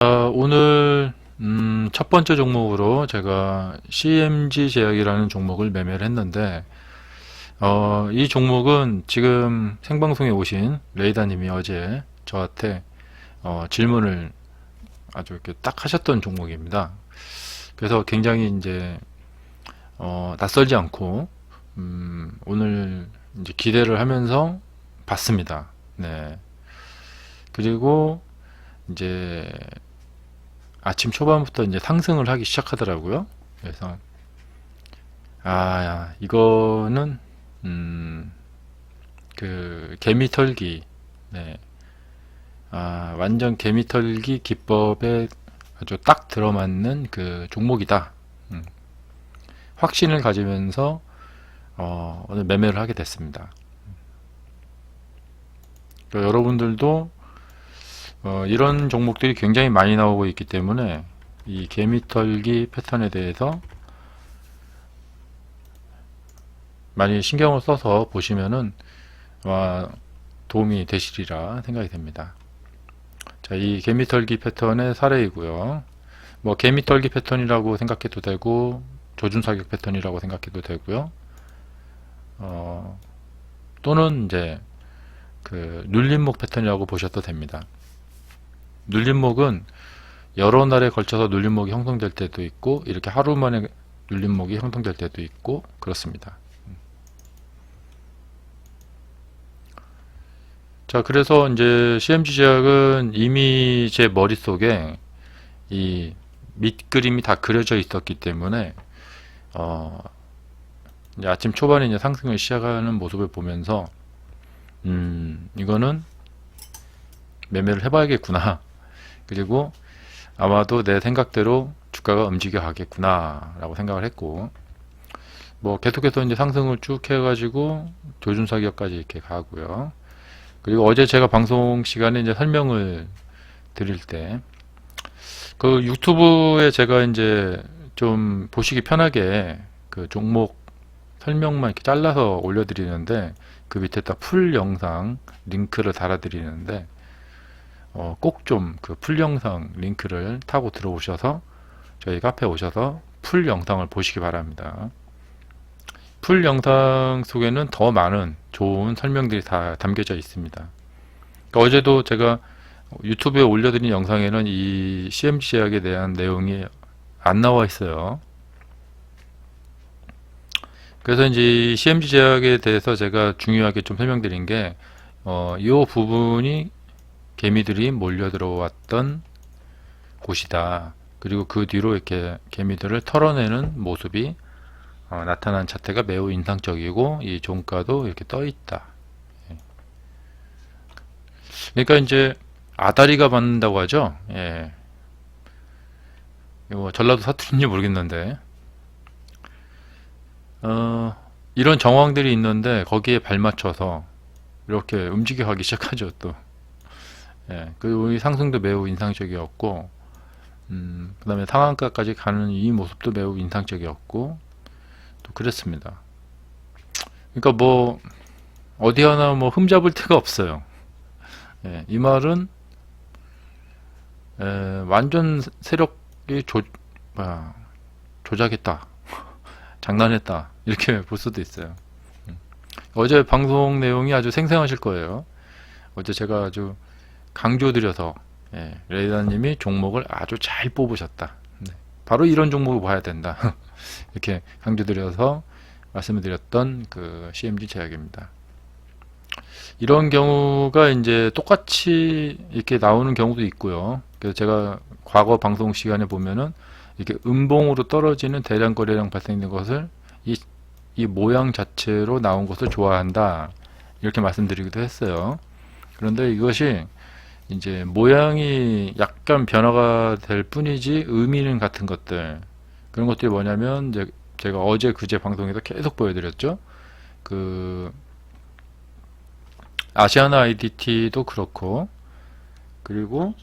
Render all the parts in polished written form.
오늘 첫 번째 종목으로 제가 CMG 제약이라는 종목을 매매를 했는데 이 종목은 지금 생방송에 오신 레이다님이 어제 저한테 질문을 아주 이렇게 딱 하셨던 종목입니다. 그래서 굉장히 이제 낯설지 않고 오늘 이제 기대를 하면서 봤습니다. 네. 그리고 이제 아침 초반부터 이제 상승을 하기 시작하더라고요. 그래서 이거는 음, 그 개미털기, 네, 완전 개미털기 기법에 아주 딱 들어맞는 그 종목이다. 음, 확신을 가지면서 오늘 매매를 하게 됐습니다. 그러니까 여러분들도 이런 종목들이 굉장히 많이 나오고 있기 때문에 이 개미털기 패턴에 대해서 많이 신경을 써서 보시면은 도움이 되시리라 생각이 됩니다. 자, 이 개미털기 패턴의 사례이고요. 뭐 개미털기 패턴이라고 생각해도 되고 조준사격 패턴이라고 생각해도 되고요. 또는 이제 그 눌림목 패턴이라고 보셔도 됩니다. 눌림목은 여러 날에 걸쳐서 눌림목이 형성될 때도 있고 이렇게 하루 만에 눌림목이 형성될 때도 있고 그렇습니다. 자, 그래서 이제 CMG 제약은 이미 제 머릿속에 이 밑그림이 다 그려져 있었기 때문에 이제 아침 초반에 이제 상승을 시작하는 모습을 보면서 이거는 매매를 해봐야겠구나. 그리고 아마도 내 생각대로 주가가 움직여 가겠구나 라고 생각을 했고, 뭐 계속해서 이제 상승을 쭉 해가지고 조준사격까지 이렇게 가고요. 그리고 어제 제가 방송 시간에 이제 설명을 드릴 때 그 유튜브에 제가 이제 좀 보시기 편하게 그 종목 설명만 이렇게 잘라서 올려드리는데 그 밑에다 풀 영상 링크를 달아드리는데 꼭 좀 그 풀 영상 링크를 타고 들어오셔서 저희 카페에 오셔서 풀 영상을 보시기 바랍니다. 풀 영상 속에는 더 많은 좋은 설명들이 다 담겨져 있습니다. 그러니까 어제도 제가 유튜브에 올려드린 영상에는 이 CMG 제약에 대한 내용이 안 나와 있어요. 그래서 이제 CMG 제약에 대해서 제가 중요하게 좀 설명드린 게, 이 부분이 개미들이 몰려 들어왔던 곳이다. 그리고 그 뒤로 이렇게 개미들을 털어내는 모습이 나타난 자태가 매우 인상적이고 이 종가도 이렇게 떠 있다. 그러니까 이제 아다리가 맞는다고 하죠. 예. 이거 전라도 사투리인지 모르겠는데 이런 정황들이 있는데 거기에 발맞춰서 이렇게 움직여 가기 시작하죠. 또 예. 그리고 이 상승도 매우 인상적이었고 그 다음에 상한가까지 가는 이 모습도 매우 인상적이었고 또 그랬습니다. 그러니까 뭐 어디 하나 뭐 흠잡을 데가 없어요. 예. 이 말은 완전 세력이 조작했다, 장난했다 이렇게 볼 수도 있어요. 어제 방송 내용이 아주 생생하실 거예요. 어제 제가 아주 강조드려서 레이더님이 종목을 아주 잘 뽑으셨다. 네. 바로 이런 종목을 봐야 된다. 이렇게 강조드려서 말씀을 드렸던 그 CMG 제약입니다. 이런 경우가 이제 똑같이 이렇게 나오는 경우도 있고요. 그래서 제가 과거 방송 시간에 보면은 이렇게 음봉으로 떨어지는 대량 거래량 발생된 것을 이 모양 자체로 나온 것을 좋아한다. 이렇게 말씀드리기도 했어요. 그런데 이것이 이제 모양이 약간 변화가 될 뿐이지 의미는 같은 것들, 그런 것들이 뭐냐면 이제 제가 어제 그제 방송에서 계속 보여드렸죠. 그 아시아나 IDT도 그렇고, 그리고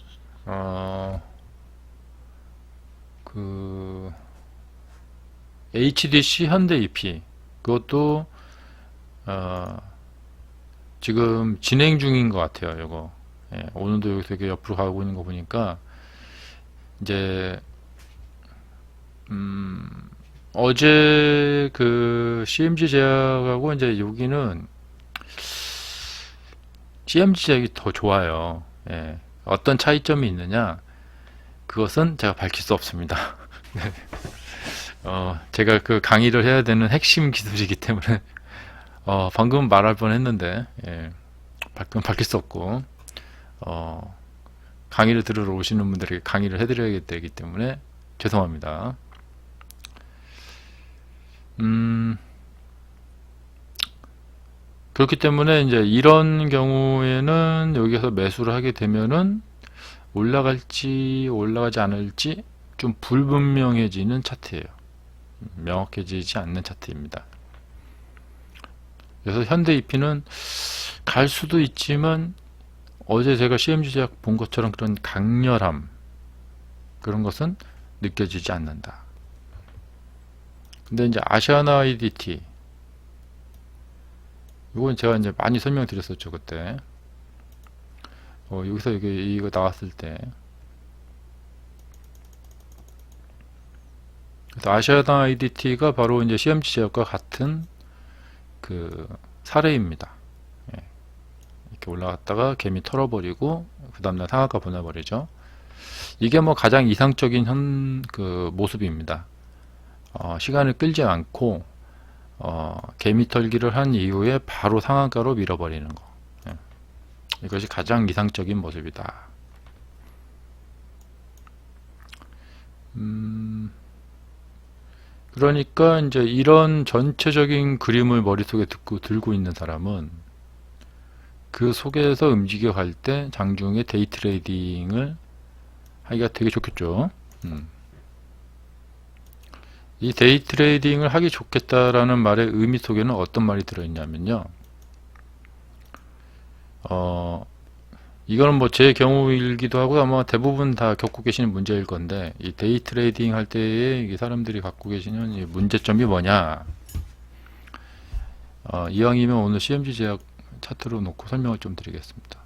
그 HDC 현대 EP 그것도 지금 진행 중인 것 같아요. 이거 오늘도 여기서 이렇게 옆으로 가고 있는 거 보니까 이제 어제 그 CMG 제약하고 이제 여기는 CMG 제약이 더 좋아요. 예. 어떤 차이점이 있느냐? 그것은 제가 밝힐 수 없습니다. 제가 그 강의를 해야 되는 핵심 기술이기 때문에 방금 말할 뻔했는데 예. 밝힐 수 없고 강의를 들으러 오시는 분들에게 강의를 해드려야 되기 때문에 죄송합니다. 그렇기 때문에 이제 이런 경우에는 여기서 매수를 하게 되면은 올라갈지 올라가지 않을지 좀 불분명해지는 차트예요. 명확해지지 않는 차트입니다. 그래서 현대 EP는 갈 수도 있지만 어제 제가 CMG 제약 본 것처럼 그런 강렬함 그런 것은 느껴지지 않는다. 근데 이제 아시아나 IDT 이건 제가 이제 많이 설명드렸었죠 그때. 여기서 이거 나왔을 때. 그래서 아시아나 IDT가 바로 이제 CMG 제약과 같은 그 사례입니다. 예. 이렇게 올라갔다가 개미 털어버리고 그 다음날 상한가 보내버리죠. 이게 뭐 가장 이상적인 그 모습입니다. 시간을 끌지 않고 개미 털기를 한 이후에 바로 상한가로 밀어버리는 거. 예. 이것이 가장 이상적인 모습이다. 그러니까 이제 이런 전체적인 그림을 머릿속에 들고 있는 사람은 그 속에서 움직여 갈 때 장중에 데이 트레이딩을 하기가 되게 좋겠죠. 이 데이 트레이딩을 하기 좋겠다라는 말의 의미 속에는 어떤 말이 들어있냐면요. 이거는 뭐 제 경우이기도 하고 아마 대부분 다 겪고 계시는 문제일 건데, 이 데이 트레이딩 할 때에 이 사람들이 갖고 계시는 이 문제점이 뭐냐. 이왕이면 오늘 CMG 제약 차트로 놓고 설명을 좀 드리겠습니다.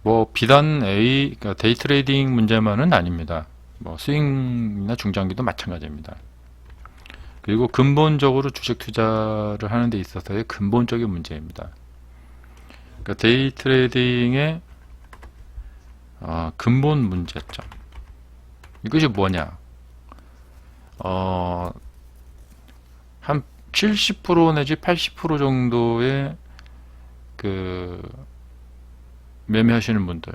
뭐 비단 그러니까 데이 트레이딩 문제만은 아닙니다. 뭐 스윙이나 중장기도 마찬가지입니다. 그리고 근본적으로 주식 투자를 하는 데 있어서의 근본적인 문제입니다. 그러니까 데이 트레이딩의 근본 문제점. 이것이 뭐냐? 한 70% 내지 80% 정도의 그 매매하시는 분들,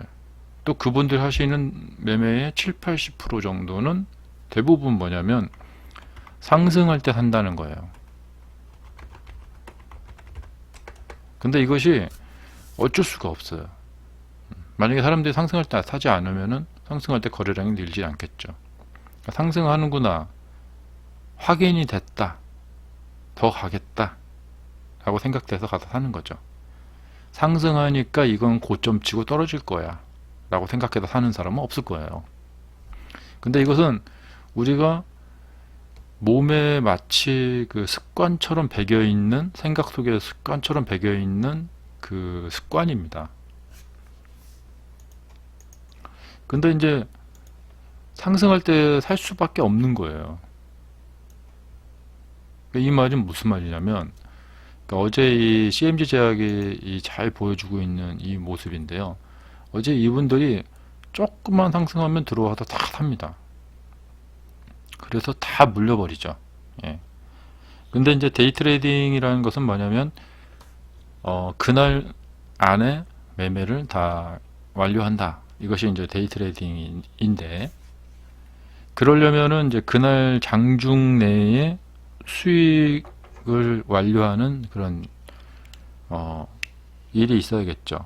또 그분들 하시는 매매의 7, 80% 정도는 대부분 뭐냐면 상승할 때 산다는 거예요. 근데 이것이 어쩔 수가 없어요. 만약에 사람들이 상승할 때 사지 않으면은 상승할 때 거래량이 늘지 않겠죠. 그러니까 상승하는구나, 확인이 됐다, 더 가겠다 라고 생각돼서 가서 사는 거죠. 상승하니까 이건 고점 치고 떨어질 거야 라고 생각해서 사는 사람은 없을 거예요. 근데 이것은 우리가 몸에 마치 그 습관처럼 배겨있는, 생각 속에 습관처럼 배겨있는 그 습관입니다. 근데 이제 상승할 때 살 수밖에 없는 거예요. 이 말은 무슨 말이냐면, 그러니까 어제 이 CMG 제약이 잘 보여주고 있는 이 모습인데요. 어제 이분들이 조금만 상승하면 들어와서 다 삽니다. 그래서 다 물려버리죠. 예. 근데 이제 데이 트레이딩이라는 것은 뭐냐면, 그날 안에 매매를 다 완료한다. 이것이 이제 데이 트레이딩인데, 그러려면은 이제 그날 장중 내에 수익을 완료하는 그런 일이 있어야겠죠.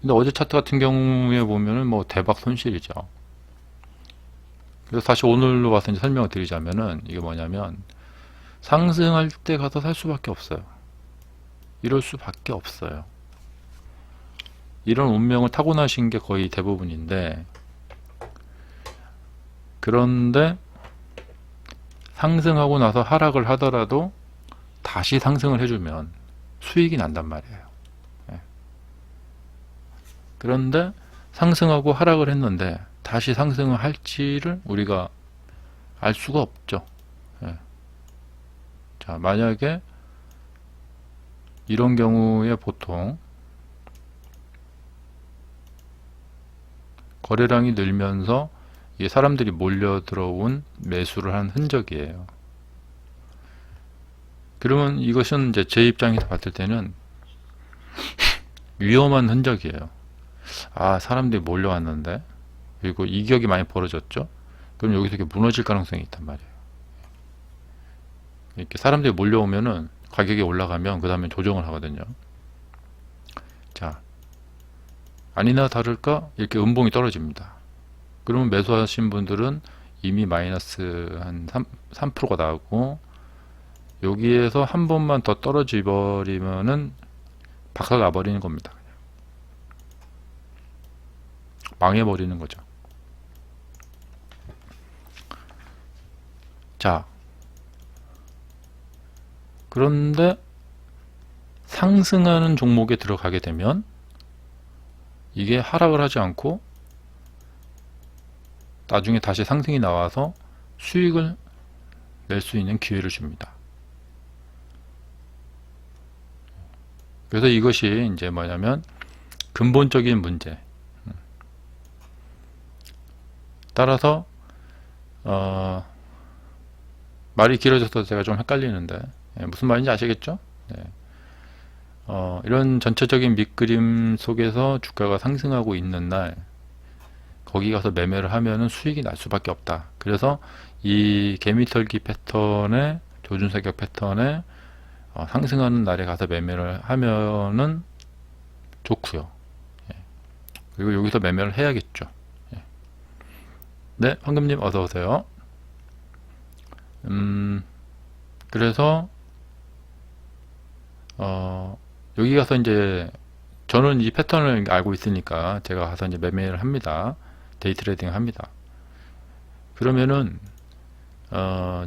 근데 어제 차트 같은 경우에 보면은 뭐 대박 손실이죠. 그래서 다시 오늘로 와서 이제 설명을 드리자면은, 이게 뭐냐면 상승할 때 가서 살 수밖에 없어요. 이럴 수밖에 없어요. 이런 운명을 타고나신 게 거의 대부분인데, 그런데 상승하고 나서 하락을 하더라도 다시 상승을 해주면 수익이 난단 말이에요. 그런데 상승하고 하락을 했는데 다시 상승을 할지를 우리가 알 수가 없죠. 예. 자, 만약에 이런 경우에 보통 거래량이 늘면서 이 사람들이 몰려 들어온 매수를 한 흔적이에요. 그러면 이것은 이제 제 입장에서 봤을 때는 위험한 흔적이에요. 아, 사람들이 몰려왔는데, 그리고 이격이 많이 벌어졌죠. 그럼 여기서 이렇게 무너질 가능성이 있단 말이에요. 이렇게 사람들이 몰려오면은 가격이 올라가면 그 다음에 조정을 하거든요. 자, 아니나 다를까 이렇게 음봉이 떨어집니다. 그러면 매수하신 분들은 이미 마이너스 한 3%가 나오고, 여기에서 한 번만 더 떨어져 버리면은 박살 나버리는 겁니다. 망해버리는 거죠. 자, 그런데 상승하는 종목에 들어가게 되면 이게 하락을 하지 않고 나중에 다시 상승이 나와서 수익을 낼 수 있는 기회를 줍니다. 그래서 이것이 이제 뭐냐면 근본적인 문제. 따라서 말이 길어져서 제가 좀 헷갈리는데, 무슨 말인지 아시겠죠? 네. 이런 전체적인 밑그림 속에서 주가가 상승하고 있는 날 거기 가서 매매를 하면은 수익이 날 수밖에 없다. 그래서 이 개미털기 패턴의 조준사격 패턴에 상승하는 날에 가서 매매를 하면은 좋고요. 그리고 여기서 매매를 해야겠죠. 네, 황금님 어서 오세요. 그래서 여기 가서 이제 저는 이 패턴을 알고 있으니까 제가 가서 이제 매매를 합니다. 데이 트레이딩 합니다. 그러면은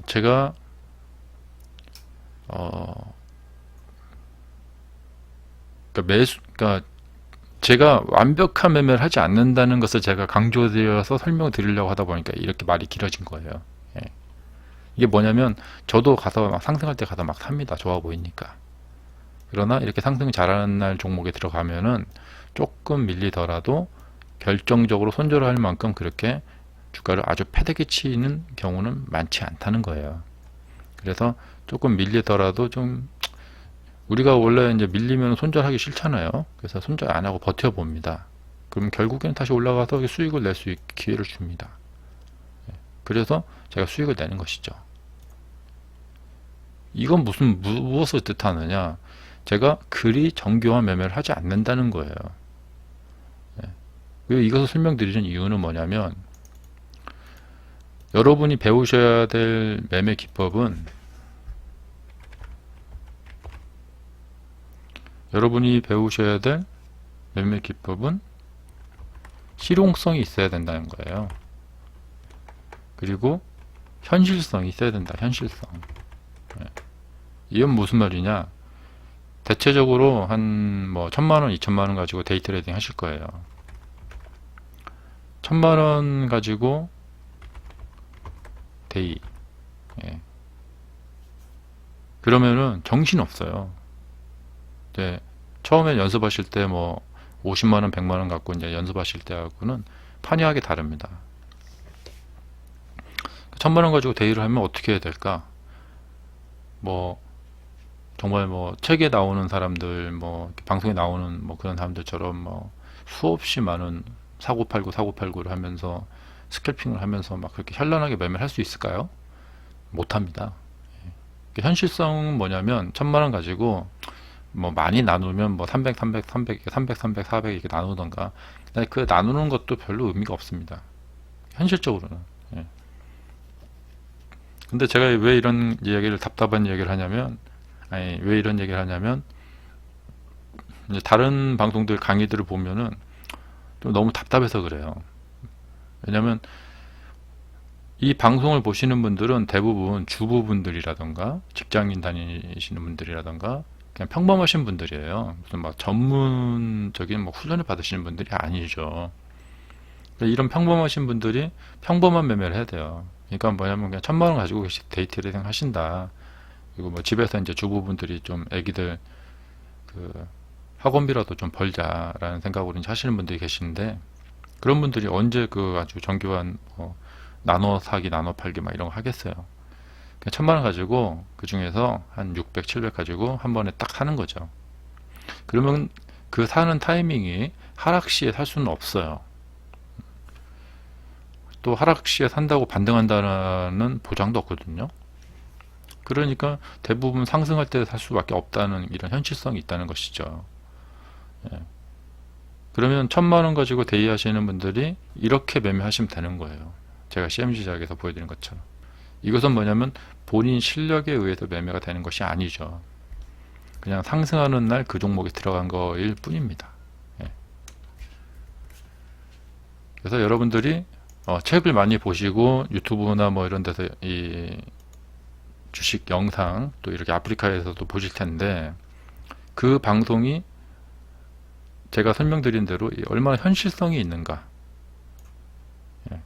제가 그러니까 제가 완벽한 매매를 하지 않는다는 것을 제가 강조드려서 설명드리려고 하다 보니까 이렇게 말이 길어진 거예요. 예. 이게 뭐냐면 저도 가서 막 상승할 때 가서 막 삽니다. 좋아 보이니까. 그러나 이렇게 상승 잘하는 날 종목에 들어가면은 조금 밀리더라도 결정적으로 손절을 할 만큼 그렇게 주가를 아주 패대기 치는 경우는 많지 않다는 거예요. 그래서 조금 밀리더라도 좀 우리가 원래 이제 밀리면 손절하기 싫잖아요. 그래서 손절 안 하고 버텨봅니다. 그럼 결국에는 다시 올라가서 수익을 낼 수 있게 기회를 줍니다. 그래서 제가 수익을 내는 것이죠. 이건 무엇을 뜻하느냐? 제가 그리 정교한 매매를 하지 않는다는 거예요. 그리고 이것을 설명드리는 이유는 뭐냐면 여러분이 배우셔야 될 매매 기법은 실용성이 있어야 된다는 거예요. 그리고 현실성이 있어야 된다. 현실성. 이건 무슨 말이냐? 대체적으로 한 뭐 1000만원, 2000만원 가지고 데이 트레이딩 하실 거예요. 1000만원 가지고 데이. 그러면은 정신 없어요. 네, 처음에 연습하실 때 뭐 50만원, 100만원 갖고 이제 연습하실 때하고는 판이하게 다릅니다. 1000만원 가지고 데이를 하면 어떻게 해야 될까? 뭐 정말 뭐 책에 나오는 사람들, 뭐 방송에 나오는 뭐 그런 사람들처럼 뭐 수없이 많은 사고팔고를 하면서 스캘핑을 하면서 막 그렇게 현란하게 매매를 할 수 있을까요? 못합니다. 현실성은 뭐냐면 1000만원 가지고 뭐 많이 나누면 뭐 300, 400 이렇게 나누던가. 그 나누는 것도 별로 의미가 없습니다. 현실적으로는. 근데 제가 왜 이런 이야기를 답답한 이야기를 하냐면, 왜 이런 얘기를 하냐면, 이제 다른 방송들 강의들을 보면은 좀 너무 답답해서 그래요. 왜냐면 이 방송을 보시는 분들은 대부분 주부분들이라던가 직장인 다니시는 분들이라던가 그냥 평범하신 분들이에요. 무슨 막 전문적인 뭐 훈련을 받으시는 분들이 아니죠. 이런 평범하신 분들이 평범한 매매를 해야 돼요. 그러니까 뭐냐면 그냥 1,000만 원 가지고 데이 트레이딩 하신다. 그리고 뭐 집에서 이제 주부분들이 좀 애기들 그 학원비라도 좀 벌자라는 생각으로 이제 하시는 분들이 계시는데, 그런 분들이 언제 그 아주 정교한 뭐 나눠 사기, 나눠 팔기 막 이런 거 하겠어요. 그냥 1,000만 원 가지고 그 중에서 한 600, 700 가지고 한 번에 딱 사는 거죠. 그러면 그 사는 타이밍이 하락 시에 살 수는 없어요. 또 하락 시에 산다고 반등한다는 보장도 없거든요. 그러니까 대부분 상승할 때 살 수밖에 없다는 이런 현실성이 있다는 것이죠. 예. 그러면 1,000만 원 가지고 대의하시는 분들이 이렇게 매매하시면 되는 거예요. 제가 CMG작에서 보여드린 것처럼. 이것은 뭐냐면 본인 실력에 의해서 매매가 되는 것이 아니죠. 그냥 상승하는 날 그 종목에 들어간 거일 뿐입니다. 예. 그래서 여러분들이 책을 많이 보시고 유튜브나 뭐 이런 데서 이 주식 영상 또 이렇게 아프리카에서도 보실 텐데, 그 방송이 제가 설명드린 대로 얼마나 현실성이 있는가. 예.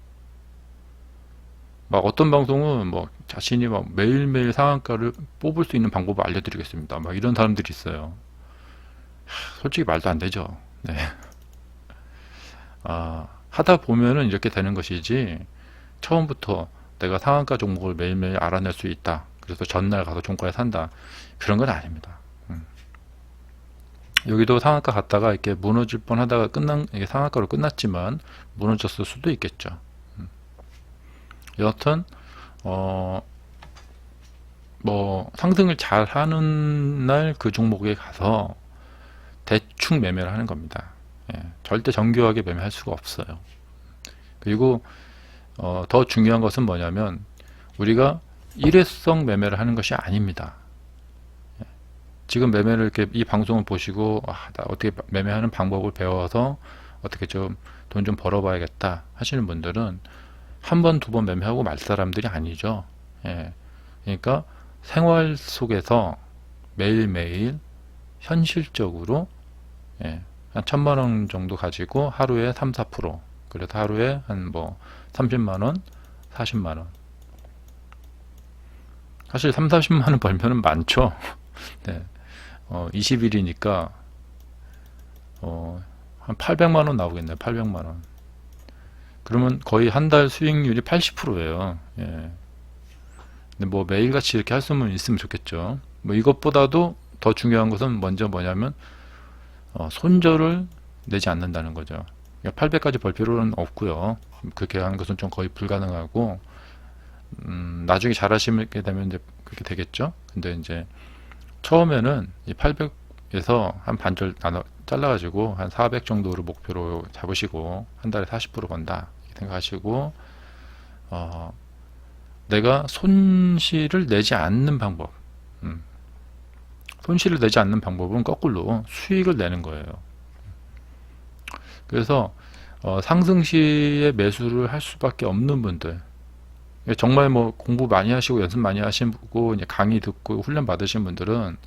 막 어떤 방송은 뭐 자신이 막 매일매일 상한가를 뽑을 수 있는 방법을 알려드리겠습니다, 막 이런 사람들이 있어요. 솔직히 말도 안 되죠. 네. 하다 보면은 이렇게 되는 것이지, 처음부터 내가 상한가 종목을 매일매일 알아낼 수 있다, 그래서 전날 가서 종가에 산다, 그런 건 아닙니다. 여기도 상한가 갔다가 이렇게 무너질 뻔 하다가 이게 상한가로 끝났지만 무너졌을 수도 있겠죠. 여하튼 뭐 상승을 잘 하는 날 그 종목에 가서 대충 매매를 하는 겁니다. 예, 절대 정교하게 매매할 수가 없어요. 그리고 더 중요한 것은 뭐냐면 우리가 일회성 매매를 하는 것이 아닙니다. 지금 매매를 이렇게 이 방송을 보시고 나 어떻게 매매하는 방법을 배워서 어떻게 좀 돈 좀 벌어봐야겠다 하시는 분들은 한 번, 두 번 매매하고 말 사람들이 아니죠. 예. 그러니까 생활 속에서 매일매일 현실적으로, 예, 한 1,000만 원 정도 가지고 하루에 3, 4%, 그래서 하루에 한 뭐 30만 원, 40만 원. 사실 3, 40만 원 벌면은 많죠. 네. 20일이니까 한 800만 원 나오겠네요. 800만 원. 그러면 거의 한 달 수익률이 80%예요. 예. 근데 뭐 매일같이 이렇게 할 수는 있으면 좋겠죠. 뭐 이것보다도 더 중요한 것은 먼저 뭐냐면 손절을 내지 않는다는 거죠. 800까지 벌 필요는 없고요. 그렇게 하는 것은 좀 거의 불가능하고, 나중에 잘하시게 되면 이제 그렇게 되겠죠. 근데 이제 처음에는 이 800에서 한 반절 잘라가지고 한 400 정도를 목표로 잡으시고 한 달에 40% 건다 이렇게 생각하시고, 내가 손실을 내지 않는 방법, 손실을 내지 않는 방법은 거꾸로 수익을 내는 거예요. 그래서 상승 시에 매수를 할 수밖에 없는 분들, 정말 뭐 공부 많이 하시고 연습 많이 하시고 이제 강의 듣고 훈련 받으신 분들은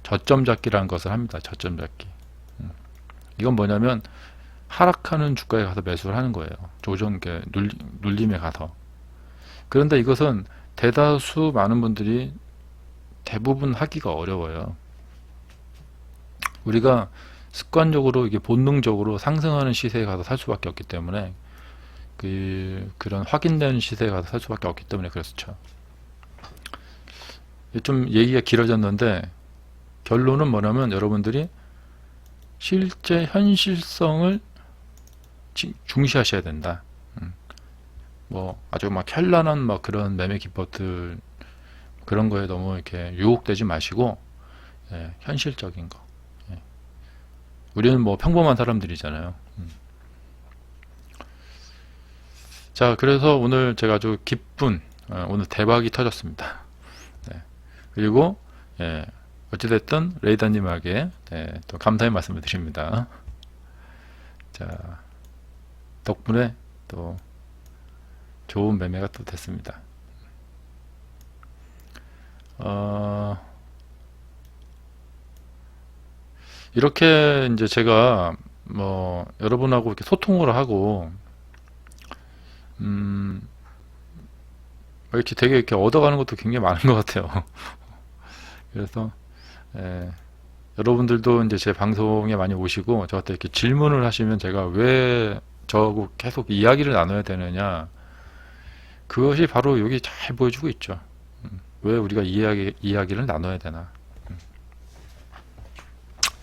저점 잡기라는 것을 합니다. 저점 잡기. 이건 뭐냐면 하락하는 주가에 가서 매수를 하는 거예요. 조정 눌림에 가서. 그런데 이것은 대다수 많은 분들이 대부분 하기가 어려워요. 우리가 습관적으로 이게 본능적으로 상승하는 시세에 가서 살 수밖에 없기 때문에, 그런 확인된 시세에 가서 살 수밖에 없기 때문에 그렇죠. 좀 얘기가 길어졌는데 결론은 뭐냐면 여러분들이 실제 현실성을 중시하셔야 된다. 뭐 아주 막 현란한 막 그런 매매 기법들, 그런 거에 너무 이렇게 유혹되지 마시고, 예, 현실적인 거. 예. 우리는 뭐 평범한 사람들이잖아요. 자, 그래서 오늘 제가 아주 기쁜, 오늘 대박이 터졌습니다. 네. 그리고 예, 어찌됐든 레이더님에게 또 감사의 말씀을 드립니다. 자, 덕분에 또 좋은 매매가 또 됐습니다. 이렇게 이제 제가 뭐 여러분하고 이렇게 소통을 하고 이렇게 되게 이렇게 얻어가는 것도 굉장히 많은 것 같아요. 그래서 예, 여러분들도 이제 제 방송에 많이 오시고 저한테 이렇게 질문을 하시면 제가 왜 저하고 계속 이야기를 나눠야 되느냐, 그것이 바로 여기 잘 보여주고 있죠. 왜 우리가 이야기를 나눠야 되나.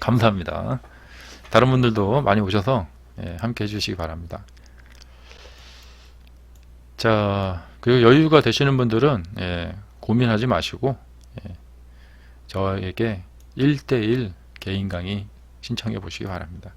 감사합니다. 다른 분들도 많이 오셔서 예, 함께 해주시기 바랍니다. 자, 그리고 여유가 되시는 분들은 예, 고민하지 마시고 예, 저에게 1대1 개인 강의 신청해 보시기 바랍니다.